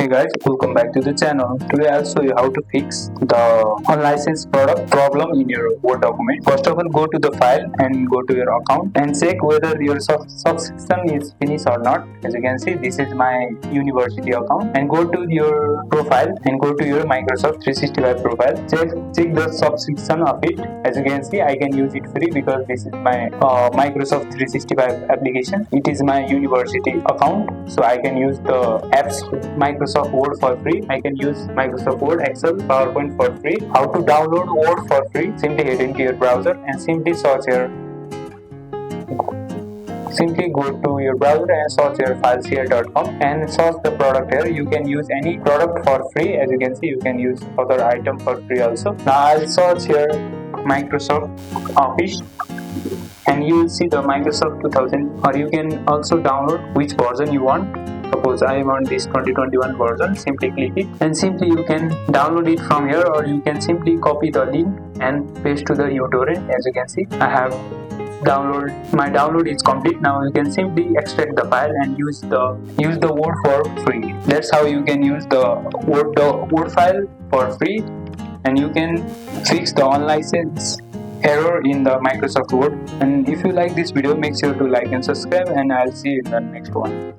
Hey guys, welcome back to the channel. Today I'll show you how to fix the unlicensed product problem in your Word document. First of all, go to the file and go to your account and check whether your subscription is finished or not. As you can see, this is my university account. And go to your profile and go to your Microsoft 365 profile. Check the subscription of it. As you can see, I can use it free because this is my Microsoft 365 application. It is my university account, so I can use the apps Microsoft Word for free. I can use Microsoft Word, Excel, PowerPoint for free. How to download Word for free? Simply head into your browser and simply go to your browser and search your fileshere.com and search the product here. You can use any product for free. As you can see, you can use other item for free also. Now I'll search here Microsoft Office and you will see the Microsoft 2000, or you can also download which version you want. Suppose I want this 2021 version, simply click it and simply you can download it from here, or you can simply copy the link and paste to the uTorrent. As you can see, I have my download is complete. Now you can simply extract the file and use the Word for free. That's how you can use the Word file for free, and you can fix the unlicensed error in the Microsoft Word. And if you like this video, make sure to like and subscribe, and I'll see you in the next one.